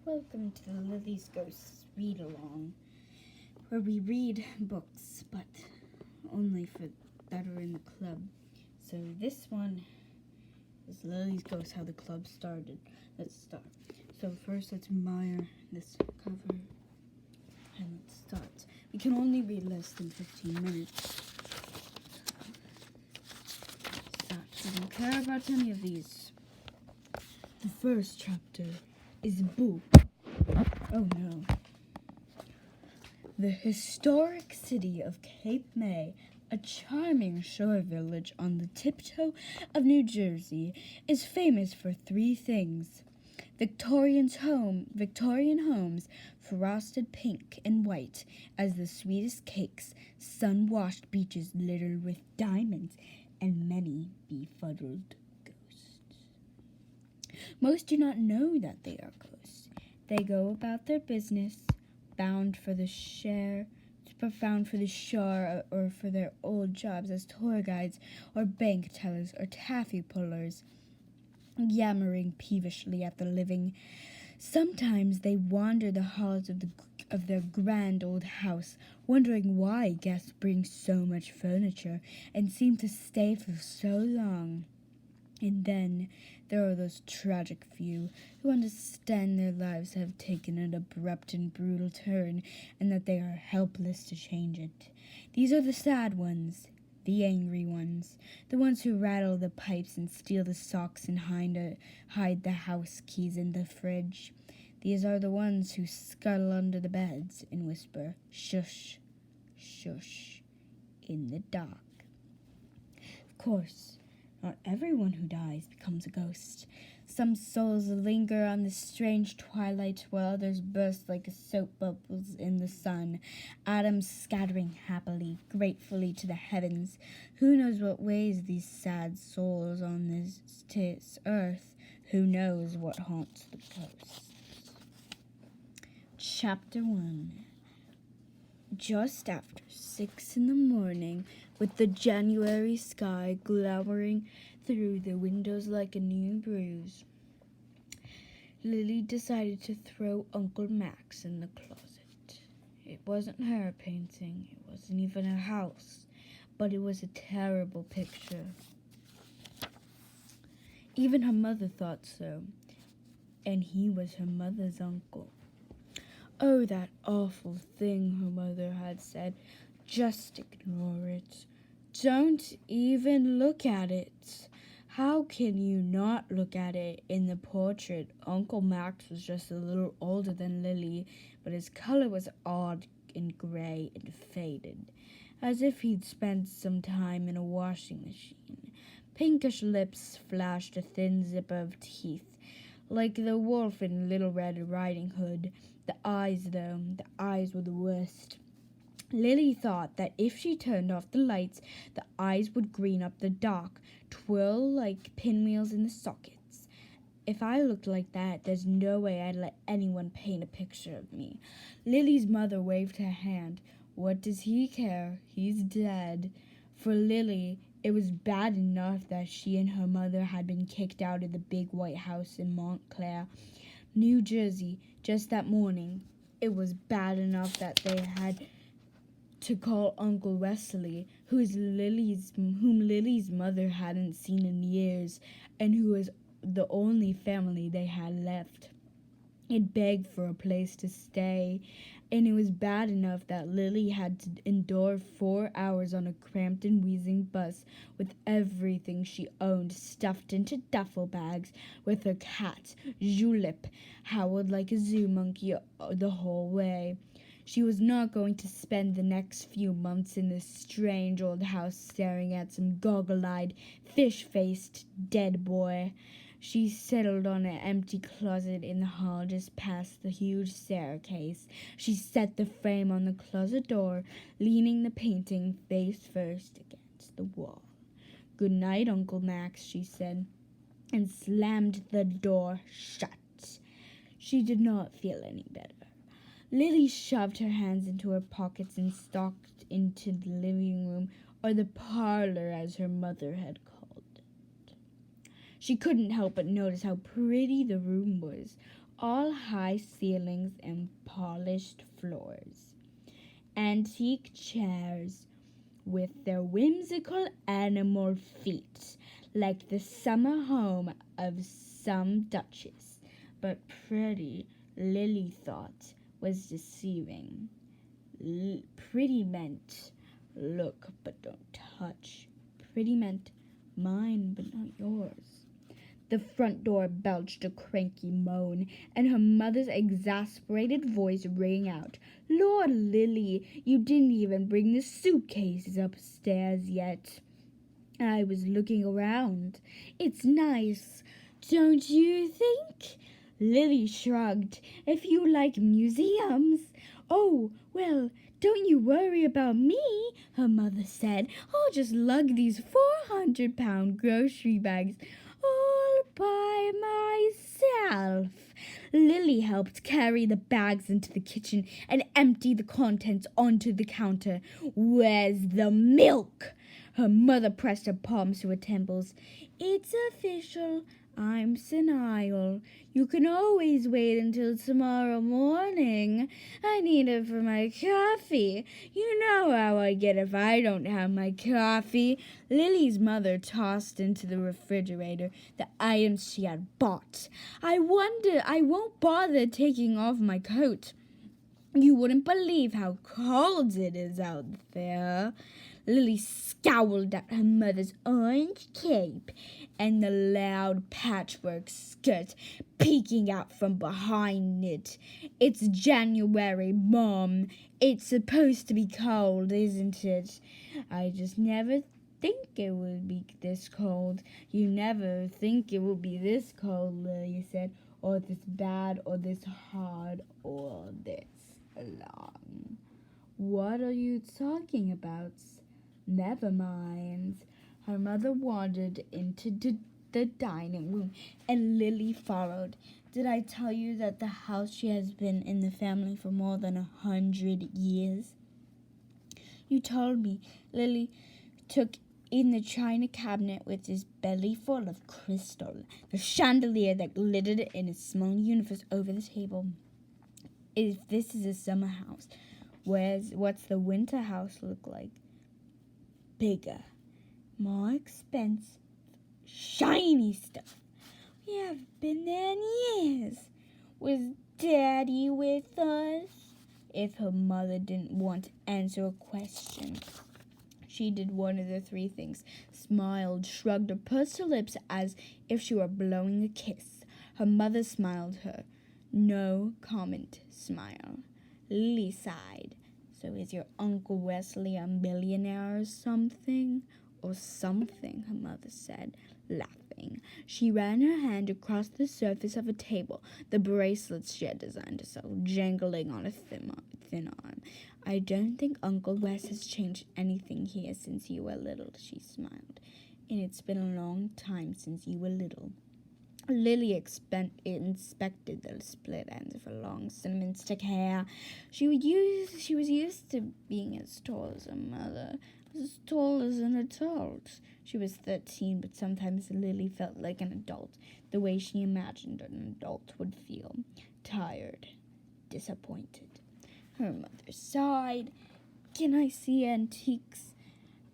Welcome to the Lily's Ghosts Read Along, where we read books, but only for that are in the club. So this one is Lily's Ghosts, how the club started. Let's start. So first let's admire this cover, and let's start. We can only read less than 15 minutes. Start. We don't care about any of these. The first chapter is Boo. Oh no. The historic city of Cape May, a charming shore village on the tiptoe of New Jersey, is famous for three things: Victorian homes, frosted pink and white as the sweetest cakes, sun-washed beaches littered with diamonds, and many befuddled ghosts. Most do not know that they are ghosts. They go about their business, bound for the shore or for their old jobs as tour guides or bank tellers or taffy pullers, yammering peevishly at the living. Sometimes they wander the halls of their grand old house, wondering why guests bring so much furniture and seem to stay for so long. And then there are those tragic few who understand their lives have taken an abrupt and brutal turn, and that they are helpless to change it. These are the sad ones, the angry ones, the ones who rattle the pipes and steal the socks and hide the house keys in the fridge. These are the ones who scuttle under the beds and whisper, "Shush, shush," in the dark. Of course, not everyone who dies becomes a ghost. Some souls linger on the strange twilight, while others burst like soap bubbles in the sun, atoms scattering happily, gratefully to the heavens. Who knows what ways these sad souls on this earth? Who knows what haunts the ghosts? Chapter 1. Just after 6 in the morning, with the January sky glowering through the windows like a new bruise, Lily decided to throw Uncle Max in the closet. It wasn't her painting, it wasn't even her house, but it was a terrible picture. Even her mother thought so, and he was her mother's uncle. Oh, that awful thing, her mother had said. Just ignore it. Don't even look at it. How can you not look at it? In the portrait, Uncle Max was just a little older than Lily, but his color was odd and gray and faded, as if he'd spent some time in a washing machine. Pinkish lips flashed a thin zipper of teeth, like the wolf in Little Red Riding Hood. The eyes were the worst. Lily thought that if she turned off the lights, the eyes would green up the dark, twirl like pinwheels in the sockets. If I looked like that, there's no way I'd let anyone paint a picture of me. Lily's mother waved her hand. What does he care? He's dead. For Lily, it was bad enough that she and her mother had been kicked out of the big white house in Montclair, New Jersey, just that morning. It was bad enough that they had to call Uncle Wesley, whom Lily's mother hadn't seen in years, and who was the only family they had left. It begged for a place to stay, and it was bad enough that Lily had to endure 4 hours on a cramped and wheezing bus with everything she owned stuffed into duffel bags, with her cat, Julep, howled like a zoo monkey the whole way. She was not going to spend the next few months in this strange old house staring at some goggle-eyed, fish-faced dead boy. She settled on an empty closet in the hall just past the huge staircase. She set the frame on the closet door, leaning the painting face first against the wall. "Good night, Uncle Max," she said, and slammed the door shut. She did not feel any better. Lily shoved her hands into her pockets and stalked into the living room, or the parlor as her mother had called it. She couldn't help but notice how pretty the room was. all high ceilings and polished floors. Antique chairs with their whimsical animal feet, like the summer home of some duchess. But pretty, Lily thought, was deceiving. Pretty meant look but don't touch. Pretty meant mine but not yours. The front door belched a cranky moan, and her mother's exasperated voice rang out. Lord, Lily, you didn't even bring the suitcases upstairs yet. I was looking around. It's nice, don't you think? Lily shrugged. If you like museums. Oh, well, don't you worry about me, her mother said. I'll just lug these 400-pound grocery bags all by myself. Lily helped carry the bags into the kitchen and empty the contents onto the counter. Where's the milk? Her mother pressed her palms to her temples. It's official. I'm senile. You can always wait until tomorrow morning. I need it for my coffee. You know how I get if I don't have my coffee. Lily's mother tossed into the refrigerator the items she had bought. I won't bother taking off my coat. You wouldn't believe how cold it is out there. Lily scowled at her mother's orange cape and the loud patchwork skirt peeking out from behind it. It's January, Mom. It's supposed to be cold, isn't it? I just never think it would be this cold. You never think it will be this cold, Lily said, or this bad, or this hard, or this long. What are you talking about? Never mind. Her mother wandered into the dining room, and Lily followed. Did I tell you that the house she has been in the family for more than 100 years? You told me. Lily took in the china cabinet with its belly full of crystal, the chandelier that glittered in a small universe over the table. If this is a summer house, what's the winter house look like? Bigger, more expensive, shiny stuff. We haven't been there in years. Was Daddy with us? If her mother didn't want to answer a question, she did one of the three things: smiled, shrugged, or pursed her lips as if she were blowing a kiss. Her mother smiled her no comment smile. Lily sighed. So is your Uncle Wesley a millionaire or something? Or something, her mother said, laughing. She ran her hand across the surface of a table, the bracelets she had designed herself, jangling on a thin arm. I don't think Uncle Wes has changed anything here since you were little, she smiled. And it's been a long time since you were little. Lily inspected the split ends of her long cinnamon stick hair. She was used to being as tall as her mother, as tall as an adult. She was 13, but sometimes Lily felt like an adult, the way she imagined an adult would feel. Tired, disappointed. Her mother sighed. Can I see antiques?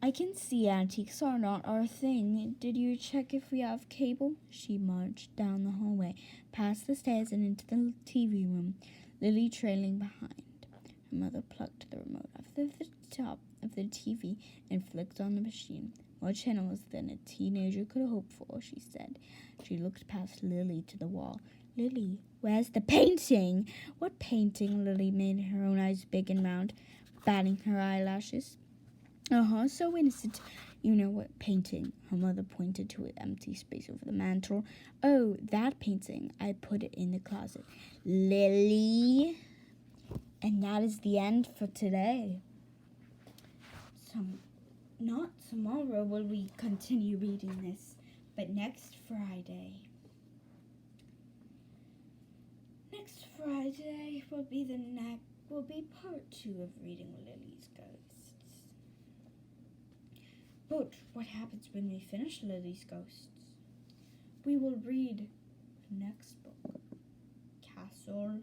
I can see antiques are not our thing. Did you check if we have cable? She marched down the hallway, past the stairs and into the TV room, Lily trailing behind. Her mother plucked the remote off the top of the TV and flicked on the machine. More channels than a teenager could hope for, she said. She looked past Lily to the wall. Lily, where's the painting? What painting? Lily made her own eyes big and round, batting her eyelashes. So innocent. You know what painting? Her mother pointed to an empty space over the mantel. Oh, that painting. I put it in the closet. Lily. And that is the end for today. So, not tomorrow will we continue reading this, but next Friday. Next Friday will be part 2 of reading Lily's Ghosts. But what happens when we finish Lily's Ghosts? We will read the next book, castle.